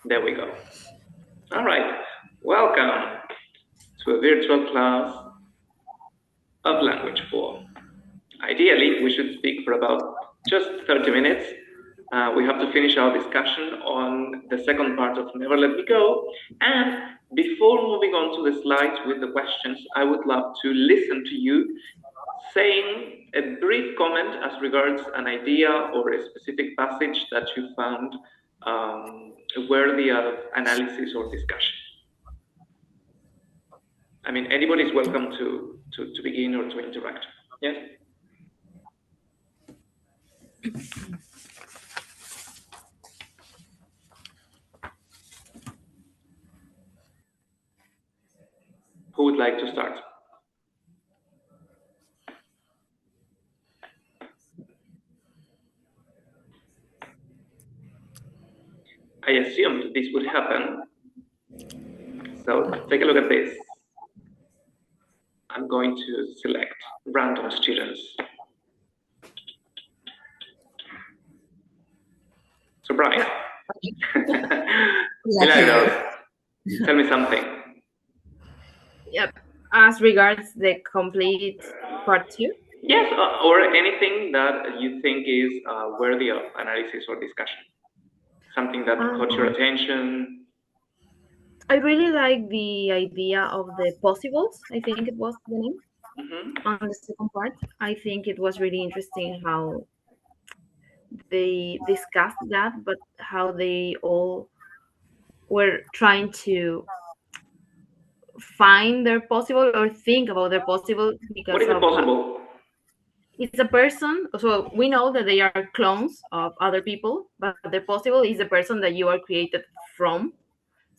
There we go. All right. Welcome to a virtual class of Language 4. Ideally, we should speak for about just 30 minutes. We have to finish our discussion on the second part of Never Let Me Go. And before moving on to the slides with the questions, I would love to listen to you saying a brief comment as regards an idea or a specific passage that you found worthy of analysis or discussion. I mean, anybody is welcome to begin or to interact. Yes? Who would like to start? I assumed this would happen. So take a look at this. I'm going to select random students. Surprise. Milagros, tell me something. Yep. As regards the complete part 2? Yes, or anything that you think is worthy of analysis or discussion. Something that caught your attention. I really like the idea of the possibles. I think it was the name on the second part. I think it was really interesting how they discussed that, but how they all were trying to find their possible or think about their possible because what is of possible? It's a person. So we know that they are clones of other people, but the possible is the person that you are created from.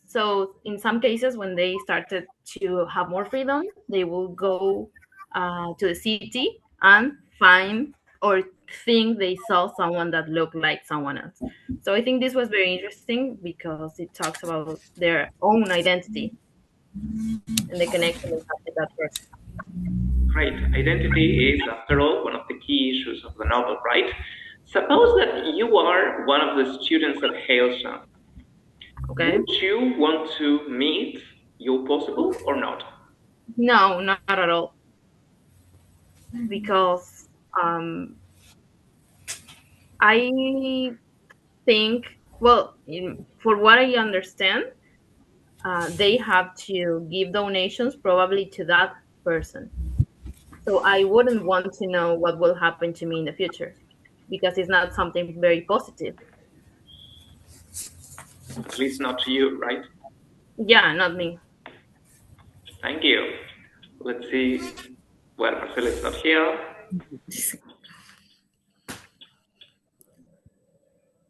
So in some cases, when they started to have more freedom, they will go to the city and find or think they saw someone that looked like someone else. So I think this was very interesting because it talks about their own identity and the connection they have with that person. Great. Identity is, after all, one of the key issues of the novel, right? Suppose that you are one of the students at Hailsham. Okay. Would you want to meet your possible or not? No, not at all. Because I think, well, for what I understand, they have to give donations probably to that person. So I wouldn't want to know what will happen to me in the future because it's not something very positive. At least not to you, right? Yeah, not me. Thank you. Let's see. Well, Marcel is not here.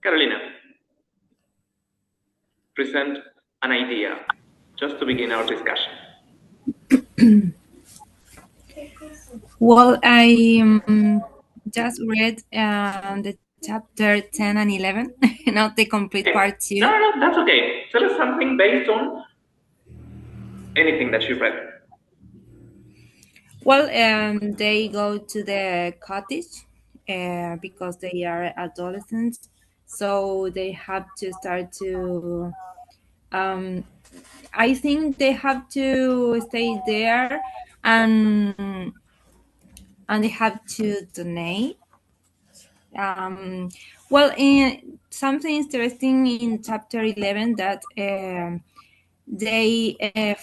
Carolina, present an idea just to begin our discussion. Well, I just read the chapter 10 and 11, not the complete part 2. No, that's okay. Tell us something based on anything that you've read. Well, they go to the cottage because they are adolescents, so they have to start to. I think they have to stay there, and they have to donate. Well, something interesting in chapter 11 that they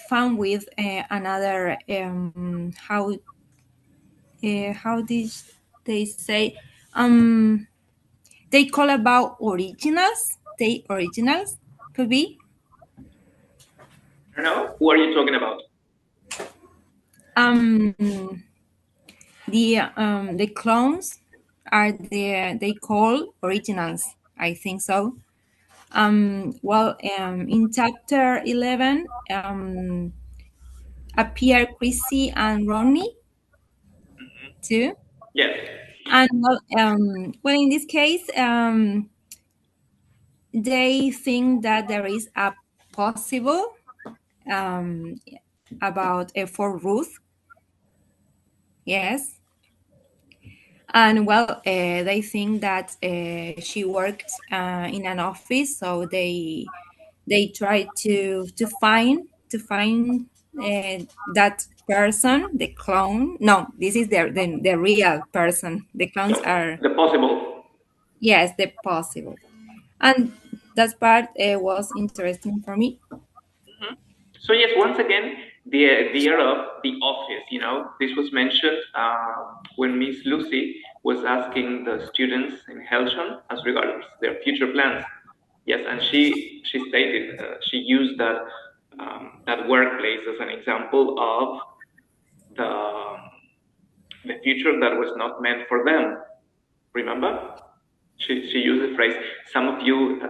found with another how did they say they call about originals. They originals could be. I don't know. Who are you talking about? The clones are they call originals. I think so. Well, in chapter 11, appear Chrissy and Ronnie too. Yes. And well, in this case, they think that there is a possible about for Ruth. Yes. And well, they think that she works in an office, so they they try to find that person, the clone. No, this is the real person. The clones are, The possible. yes, the possible, and that part was interesting for me. So yes, once again, the idea of the office. This was mentioned when Miss Lucy was asking the students in Hailsham as regards their future plans. Yes, and she stated she used that workplace as an example of the future that was not meant for them. Remember, she used the phrase. Some of you,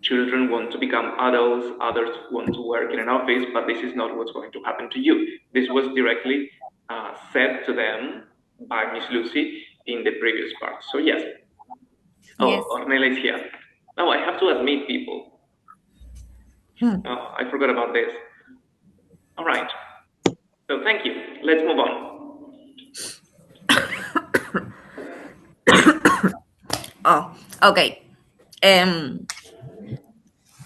children want to become adults, others want to work in an office, but this is not what's going to happen to you. This was directly said to them by Miss Lucy in the previous part. So yes. Yes. Oh, Ornella is here. Now I have to admit, people. Oh, I forgot about this. All right. So thank you. Let's move on. Oh, okay.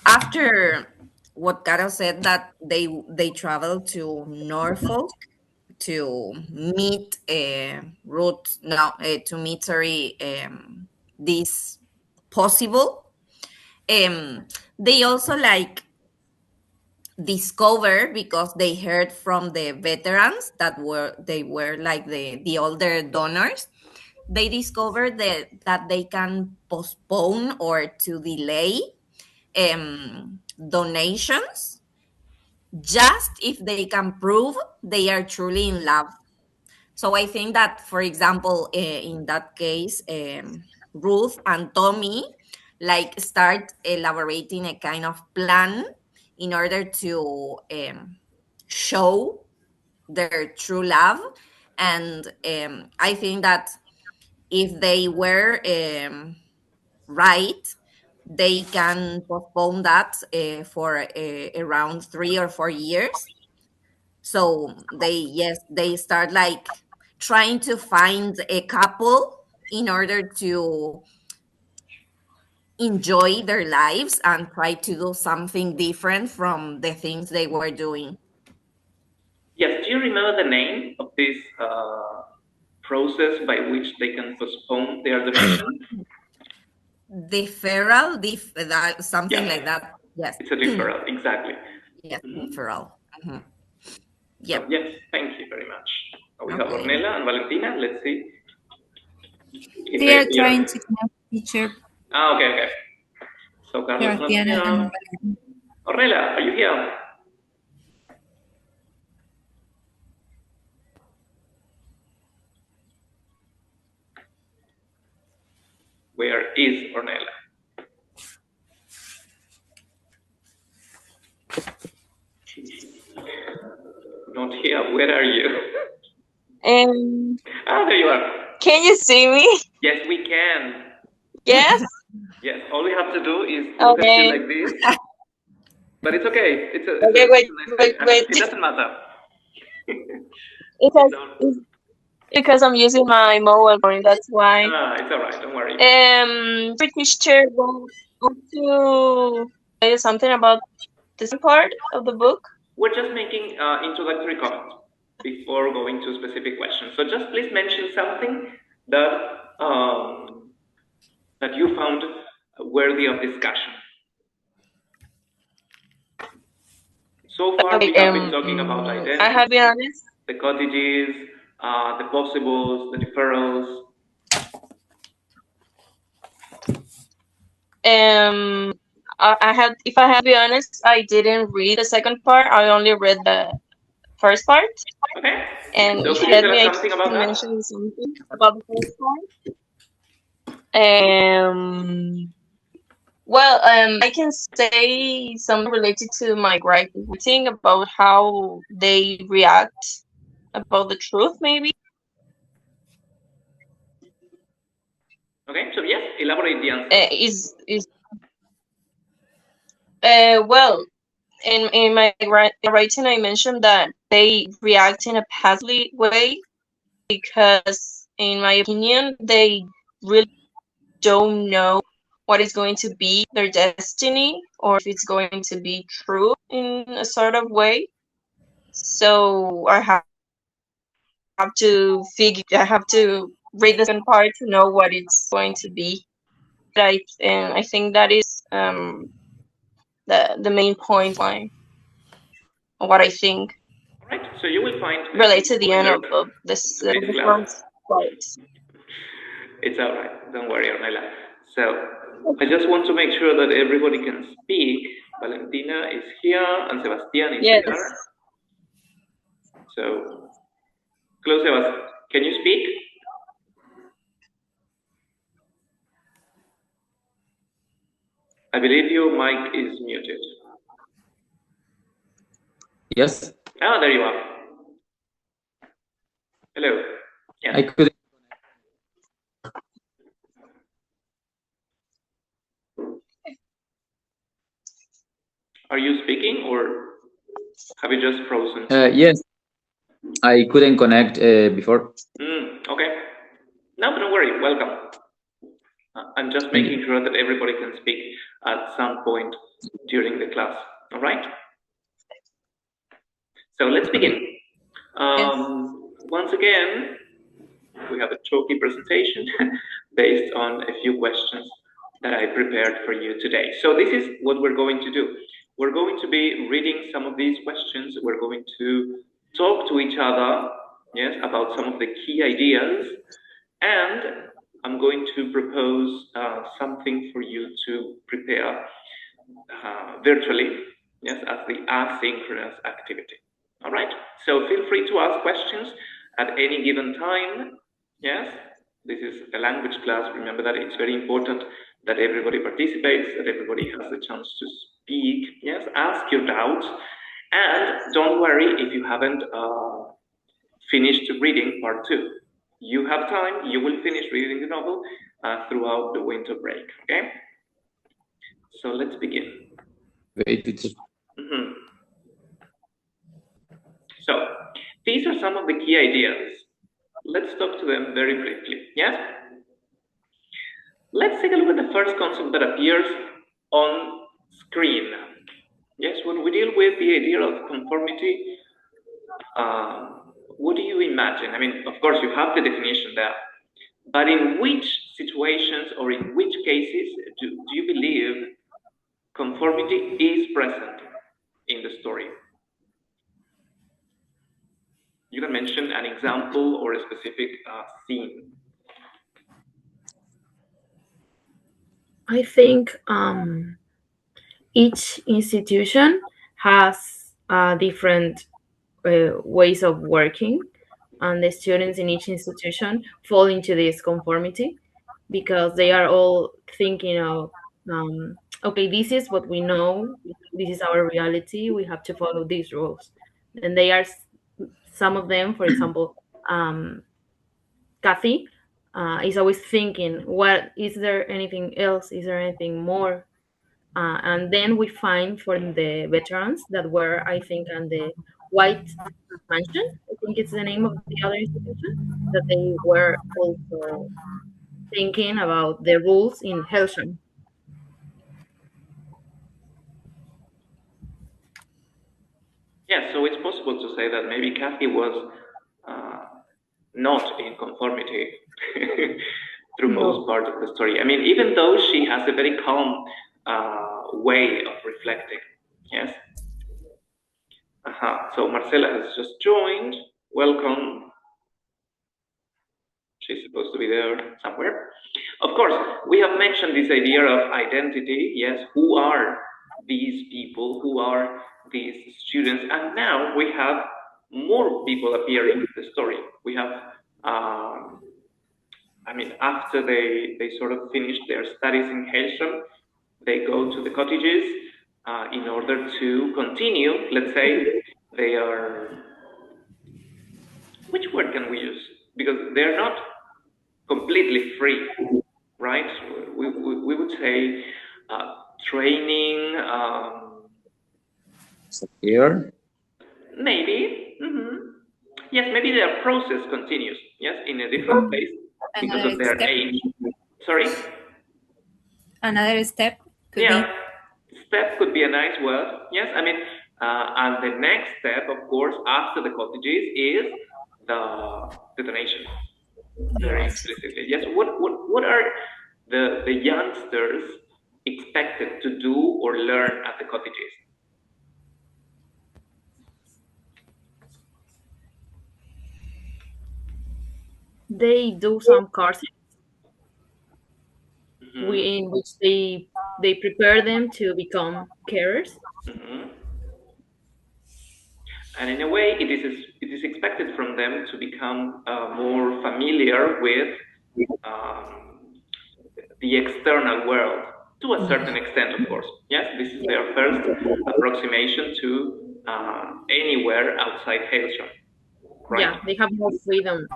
After what Carol said, that they travel to Norfolk to meet Ruth. No, to meet, sorry, this possible. They also like discover, because they heard from the veterans that were like the older donors. They discovered that they can postpone or to delay donations, just if they can prove they are truly in love. So I think that, for example, in that case, Ruth and Tommy like start elaborating a kind of plan in order to show their true love. And I think that if they were right, they can postpone that for around 3 or 4 years. So they start like trying to find a couple in order to enjoy their lives and try to do something different from the things they were doing. Yes, do you remember the name of this process by which they can postpone their donation? Deferral, something Yeah. like that. Yes. It's a deferral, exactly. Yes, deferral. Mm-hmm. So, Yep. yes, thank you very much. We have Okay. Ornella and Valentina. Let's see. They are trying to connect teacher. Okay. So, Carlos not Sebastián and here. Ornella, are you here? Where is Ornella? Not here. Where are you? There you are. Can you see me? Yes, we can. Yes? Yes, all we have to do is look at you like this. But it's okay. It's a wait. It doesn't matter. It's because I'm using my mobile phone, that's why. It's all right. Don't worry. Teacher want to say something about this part of the book? We're just making introductory comments before going to specific questions. So just please mention something that you found worthy of discussion. So far, we have been talking about identity. I have to be honest. The cottages, the possibles, the deferrals. If I have to be honest, I didn't read the second part. I only read the first part. Okay. And so if you let me, I something can about mention something about the first part. Well, I can say something related to my writing about how they react about the truth, maybe. Okay, so yes, elaborate the answer. Well, in my writing, I mentioned that they react in a passively way because, in my opinion, they really don't know what is going to be their destiny, or if it's going to be true in a sort of way. So I have I have to read the second part to know what it's going to be. And I think that is the main point line of what I think All right. So you will find relate to the end spoiler of this to this the class. first part. It's all right. Don't worry, Ornella. So I just want to make sure that everybody can speak. Valentina is here and Sebastian is Yes. there. So, close, Sebastian. Can you speak? I believe your mic is muted. Yes. Ah, there you are. Hello. Yeah. I could. Are you speaking or have you just frozen? Yes. I couldn't connect before. Okay. No, don't worry. Welcome. I'm just making sure that everybody can speak at some point during the class. All right? So let's begin. Once again, we have a talky presentation based on a few questions that I prepared for you today. So this is what we're going to do. We're going to be reading some of these questions. We're going to talk to each other, yes, about some of the key ideas, and I'm going to propose something for you to prepare virtually, yes, as the asynchronous activity. All right, so feel free to ask questions at any given time. Yes, this is a language class. Remember that it's very important that everybody participates, that everybody has the chance to speak. Yes, ask your doubts, and don't worry if you haven't finished reading part 2. You have time. You will finish reading the novel throughout the winter break. Okay, so let's begin. So these are some of the key ideas. Let's talk to them very briefly. Yes? Let's take a look at the first concept that appears on screen. Yes, when we deal with the idea of conformity, what do you imagine? I mean, of course, you have the definition there. But in which situations or in which cases do you believe conformity is present in the story? You can mention an example or a specific scene. I think each institution has different ways of working, and the students in each institution fall into this conformity because they are all thinking of, okay, this is what we know, this is our reality, we have to follow these rules. And they are, some of them, for example, Kathy is always thinking, what is there anything else? Is there anything more? And then we find for the veterans that were, I think, on the White Mansion, I think it's the name of the other institution, that they were also thinking about the rules in Hailsham. Yeah, so it's possible to say that maybe Kathy was not in conformity through most part of the story. I mean, even though she has a very calm way of reflecting. Yes. So Marcela has just joined. Welcome. She's supposed to be there somewhere. Of course, we have mentioned this idea of identity. Yes, who are these people? Who are these students? And now we have more people appearing in the story. We have, I mean, after they sort of finish their studies in Hailsham, they go to the cottages in order to continue. Let's say they are, which word can we use? Because they're not completely free, right? We would say training. Here? Maybe. Yes, maybe their process continues. Yes, in a different place because of their age. Sorry? Another step could be. Step could be a nice word. Yes, I mean, and the next step, of course, after the cottages is the detonation. Very explicitly. Yes. What are the youngsters expected to do or learn at the cottages? They do some courses Mm-hmm. in which they prepare them to become carers. Mm-hmm. And in a way, it is expected from them to become more familiar with the external world to a certain extent, of course. Yes, this is their first approximation to anywhere outside Hailsham, right? Yeah, they have more freedom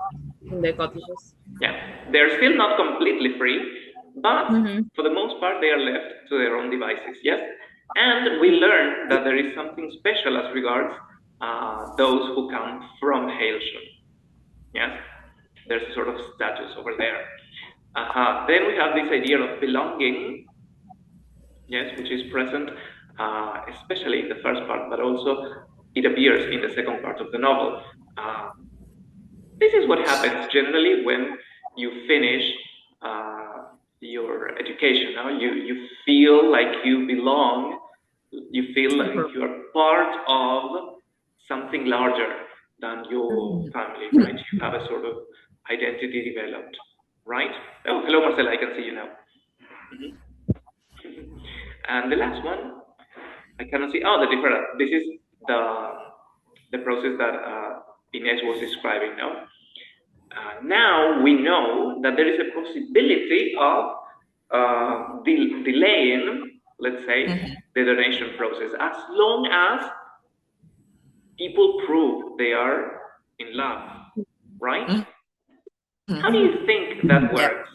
in the cottages. Yeah, they're still not completely free, but Mhm. for the most part, they are left to their own devices. Yes, and we learn that there is something special as regards those who come from Hailsham. Yes, there's a sort of status over there. Then we have this idea of belonging, yes, which is present especially in the first part, but also it appears in the second part of the novel. This is what happens generally when you finish your education. No? You feel like you belong, you feel like you are part of something larger than your family, right? You have a sort of identity developed, right? Oh, hello, Marcela, I can see you now. Mm-hmm. And the last one, I cannot see. Oh, the deferral. This is the process that Inez was describing now. Now we know that there is a possibility of delaying, let's say, the donation process as long as people prove they are in love, right? How do you think that works?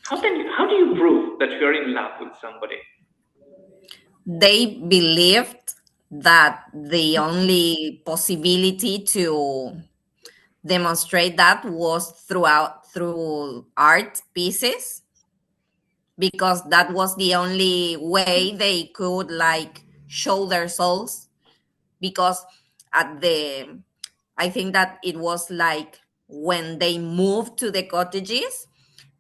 How do you prove that you're in love with somebody? They believed that the only possibility to demonstrate that was through art pieces, because that was the only way they could like show their souls. Because at the I think that it was like when they moved to the cottages,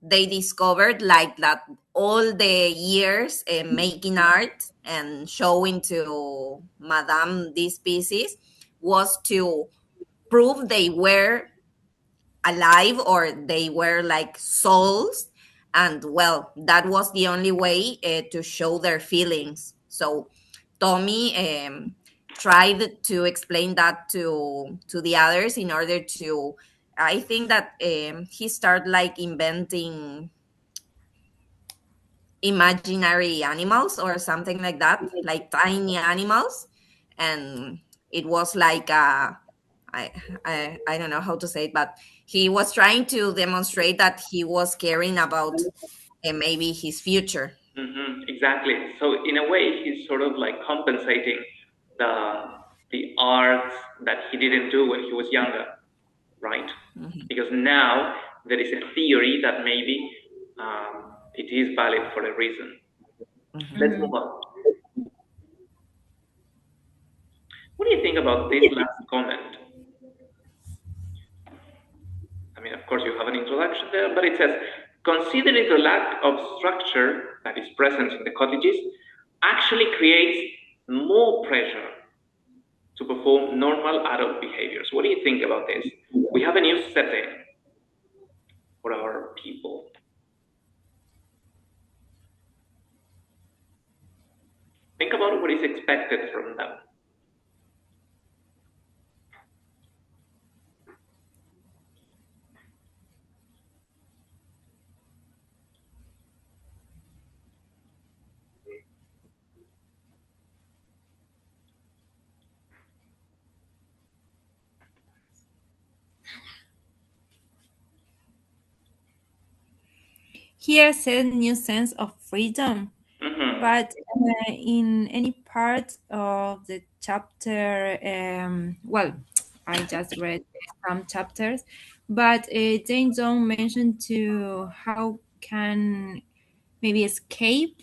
they discovered like that all the years making art and showing to Madame these pieces was to prove they were alive or they were like souls. And well, that was the only way to show their feelings. So Tommy tried to explain that to the others in order to, I think that he started like inventing imaginary animals or something like that, like tiny animals. And it was like I, I don't know how to say it, but he was trying to demonstrate that he was caring about maybe his future. Mm-hmm, exactly. So in a way, he's sort of like compensating the arts that he didn't do when he was younger, right? Mm-hmm. Because now there is a theory that maybe it is valid for a reason. Mm-hmm. Let's move on. What do you think about this last comment? I mean, of course, you have an introduction there, but it says, considering the lack of structure that is present in the cottages, actually creates more pressure to perform normal adult behaviors. What do you think about this? We have a new setting for our people. Think about what is expected from them. Here's a new sense of freedom. Mm-hmm. But in any part of the chapter, well, I just read some chapters, but they don't mention to how can maybe escape.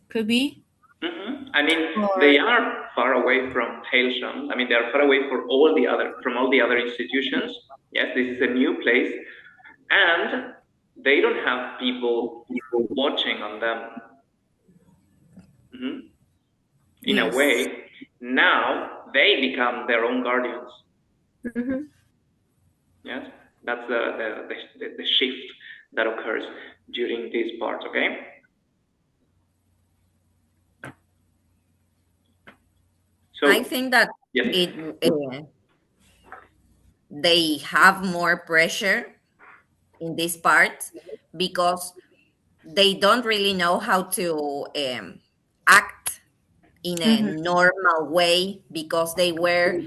Could be. I mean, they are far away from Hailsham. I mean, they are far away from all the other institutions. Yes, this is a new place, and they don't have people watching on them. In Yes. a way, now they become their own guardians. Yes, that's the shift that occurs during this part. Okay. So I think that yes. they have more pressure in this part because they don't really know how to act in a normal way because they were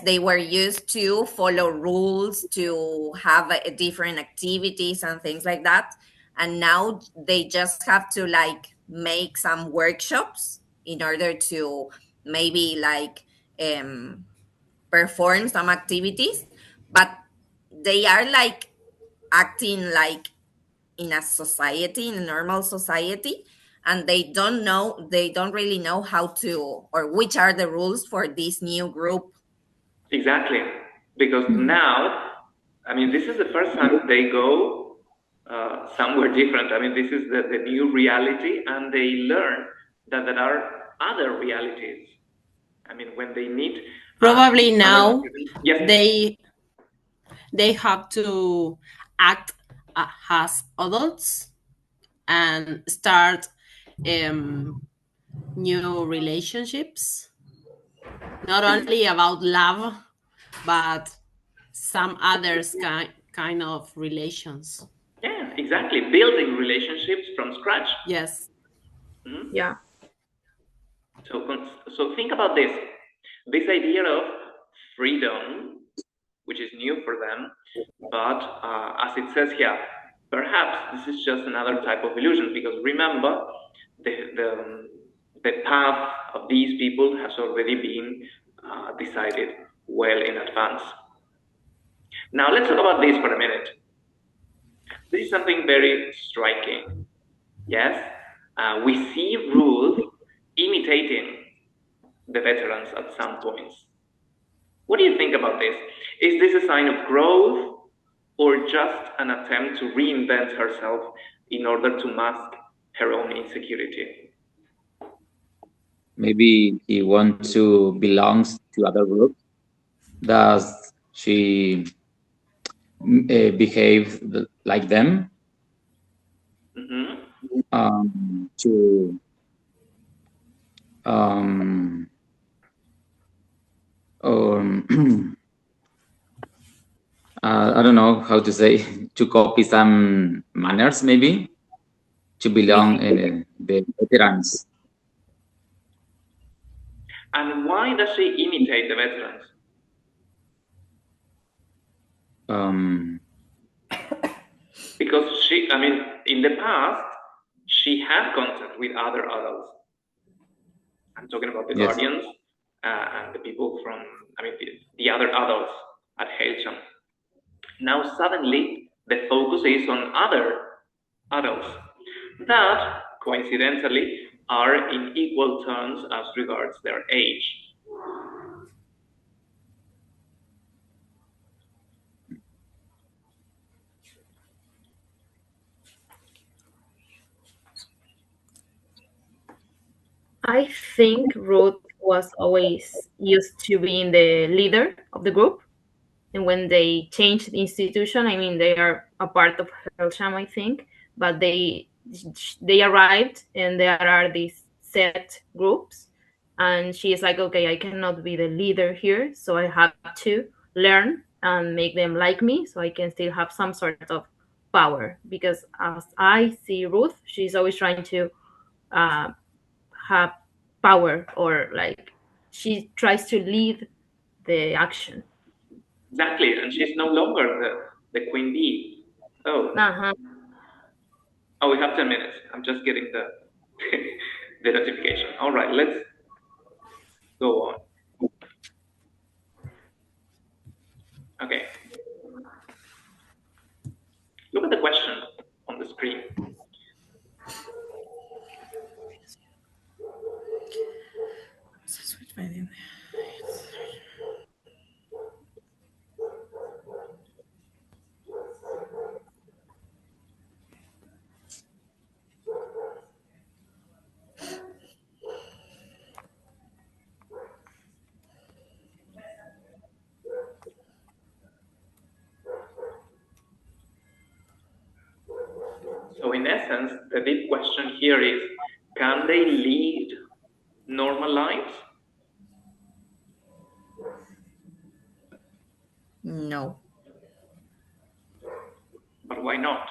they were used to follow rules, to have different activities and things like that, and now they just have to like make some workshops in order to maybe like perform some activities, but they are like acting like in a society, in a normal society, and they don't really know how to, or which are the rules for this new group. Exactly, because now, I mean, this is the first time they go somewhere different. I mean, this is the new reality, and they learn that there are other realities. I mean, when they meet probably now yes. they have to act as adults and start new relationships, not only about love but some others kind of relations. Yeah, exactly. Building relationships from scratch. Yes. Yeah. So think about this. This idea of freedom, which is new for them, but as it says here, perhaps this is just another type of illusion, because remember, the path of these people has already been decided well in advance. Now let's talk about this for a minute. This is something very striking. Yes, we see Ruth imitating the veterans at some points. What do you think about this? Is this a sign of growth or just an attempt to reinvent herself in order to mask her own insecurity? Maybe he wants to belong to other group. Does she behave like them? To or I don't know how to say, to copy some manners, maybe to belong in the veterans. And why does she imitate the veterans? Because in the past, she had contact with other adults. I'm talking about the guardians and the people from, the other adults at Hailsham. Now suddenly, the focus is on other adults that, coincidentally, are in equal terms as regards their age. I think Ruth was always used to being the leader of the group. And when they changed the institution, I mean, they are a part of Hailsham, I think, but they arrived and there are these set groups. And she is like, okay, I cannot be the leader here, so I have to learn and make them like me so I can still have some sort of power. Because as I see Ruth, she's always trying to have power, or like she tries to lead the action. Exactly, and she's no longer the queen bee. Oh. Oh, we have 10 minutes. I'm just getting the the notification. All right, let's go on. Okay. at the question on the screen. So in essence, the deep question here is, can they lead normal lives? No. But why not?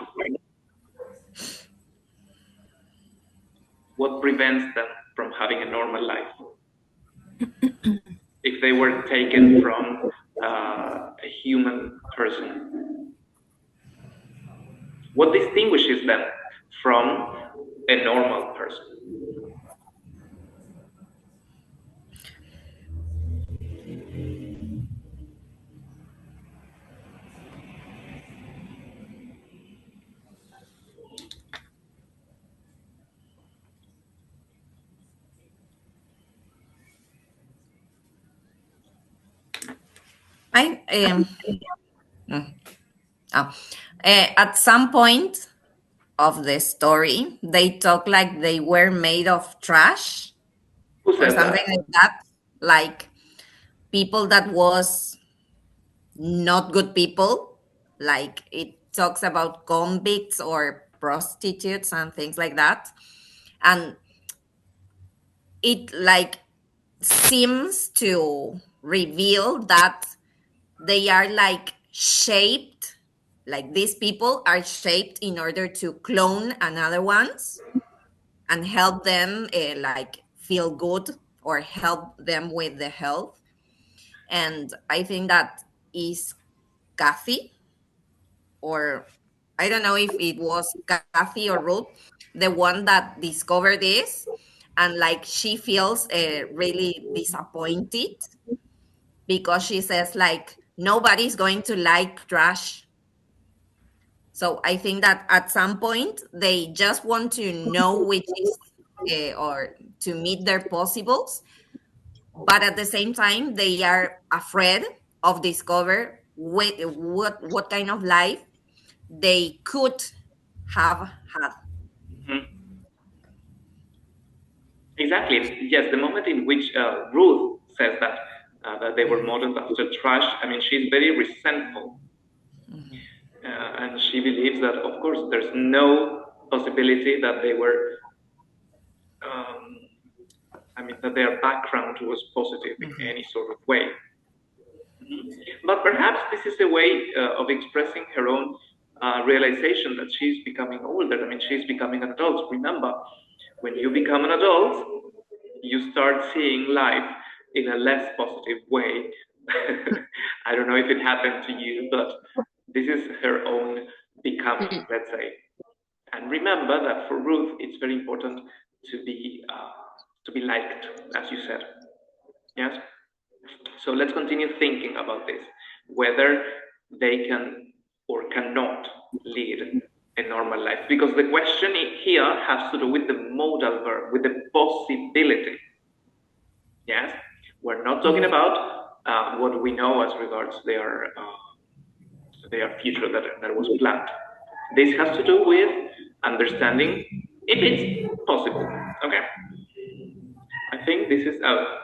What prevents them from having a normal life? If they were taken from a human person, what distinguishes them from a normal person? At some point of the story, they talk like they were made of trash Who or said something that? like that, like people that was not good people. Like it talks about convicts or prostitutes and things like that, and it like seems to reveal that they are like shaped, like these people are shaped in order to clone another ones and help them like feel good or help them with the health. And I think that is Kathy, or I don't know if it was Kathy or Ruth, the one that discovered this, and like she feels really disappointed because she says like nobody's going to like trash. So I think that at some point they just want to know which is or to meet their possibles, but at the same time they are afraid of discover what kind of life they could have had. Mm-hmm. Exactly. Yes, the moment in which Ruth says that they were modeled after trash, I mean, she's very resentful. And she believes that, of course, there's no possibility that they were, that their background was positive in any sort of way. But perhaps this is a way of expressing her own realization that she's becoming older. I mean, she's becoming an adult. Remember, when you become an adult, you start seeing life in a less positive way. I don't know if it happened to you, but this is her own becoming, let's say. And remember that for Ruth, it's very important to be liked, as you said. Yes. So let's continue thinking about this, whether they can or cannot lead a normal life. Because the question here has to do with the modal verb, with the possibility. Yes, we're not talking about what we know as regards their future that was planned. This has to do with understanding if it's possible. Okay, I think this is a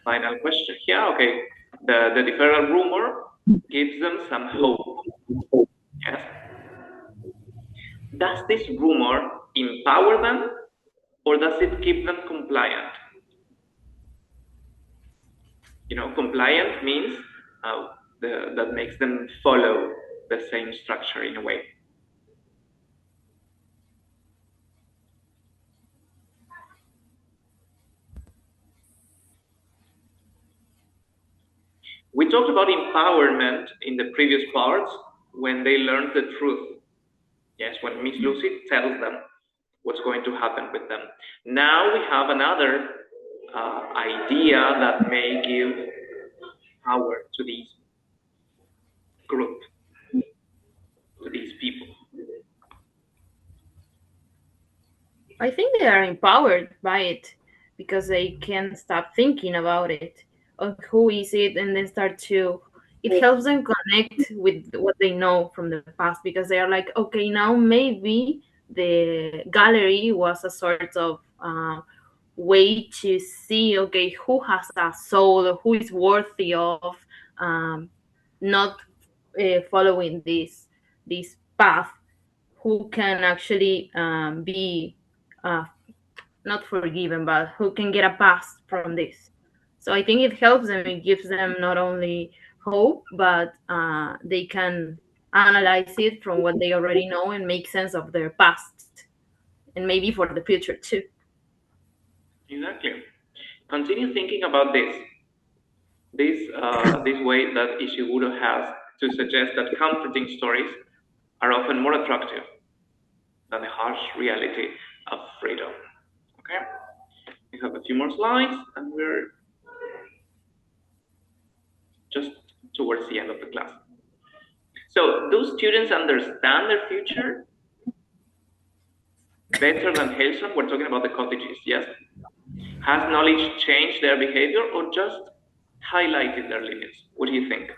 final question here. Okay, the deferral rumor gives them some hope. Yes. Does this rumor empower them, or does it keep them compliant? You know, compliant means that makes them follow the same structure in a way. We talked about empowerment in the previous parts when they learned the truth. Yes, when Miss Lucy tells them what's going to happen with them. Now we have another idea that may give power to this group. I think they are empowered by it because they can stop thinking about it or who is it and then start to it helps them connect with what they know from the past because they are like, okay, now maybe the gallery was a sort of way to see, okay, who has a soul or who is worthy of not following this path, who can actually be uh, not forgiven, but who can get a pass from this. So I think it helps them. It gives them not only hope, but they can analyze it from what they already know and make sense of their past, and maybe for the future too. Exactly. Continue thinking about this way that Ishiguro has to suggest that comforting stories are often more attractive than the harsh reality of freedom. Okay? We have a few more slides, and we're just towards the end of the class. So, do students understand their future better than Hailsham? We're talking about the cottages, yes? Has knowledge changed their behavior or just highlighted their limits? What do you think?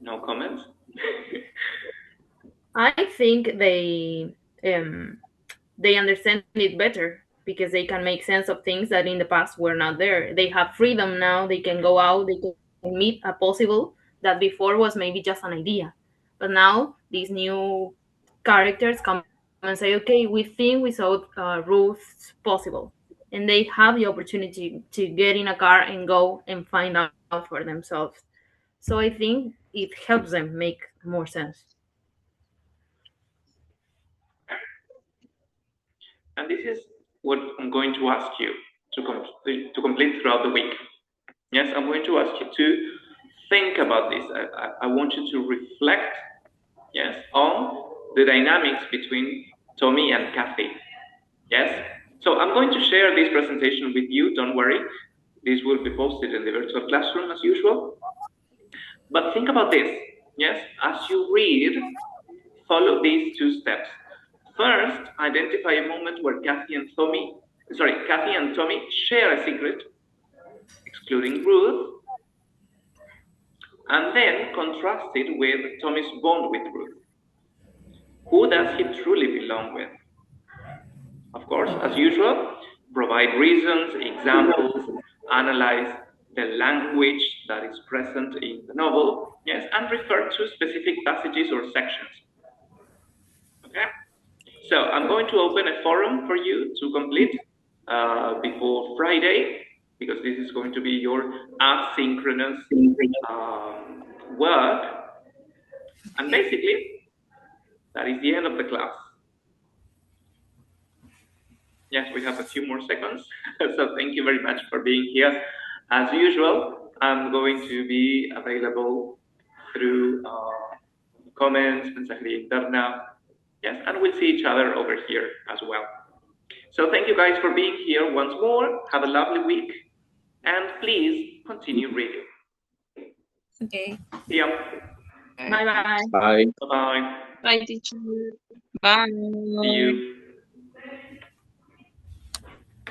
No comments? I think they understand it better because they can make sense of things that in the past were not there. They have freedom now. They can go out. They can meet a possible that before was maybe just an idea. But now these new characters come and say, okay, we think we saw Ruth's possible. And they have the opportunity to get in a car and go and find out for themselves. So I think it helps them make more sense. And this is what I'm going to ask you to complete throughout the week. Yes, I'm going to ask you to think about this. I want you to reflect, yes, on the dynamics between Tommy and Kathy. Yes? So I'm going to share this presentation with you. Don't worry. This will be posted in the virtual classroom as usual. But think about this. Yes? As you read, follow these two steps. First, identify a moment where Kathy and Tommy share a secret, excluding Ruth, and then contrast it with Tommy's bond with Ruth. Who does he truly belong with? Of course, as usual, provide reasons, examples, analyze the language that is present in the novel, yes, and refer to specific passages or sections. Okay? So I'm going to open a forum for you to complete before Friday, because this is going to be your asynchronous work. And basically, that is the end of the class. Yes, we have a few more seconds. So thank you very much for being here. As usual, I'm going to be available through comments, mensajería interna. Yes, and we'll see each other over here as well. So thank you guys for being here once more. Have a lovely week. And please continue reading. Okay. See ya. Bye bye. Bye. Bye-bye. Bye, teacher. Bye. See you.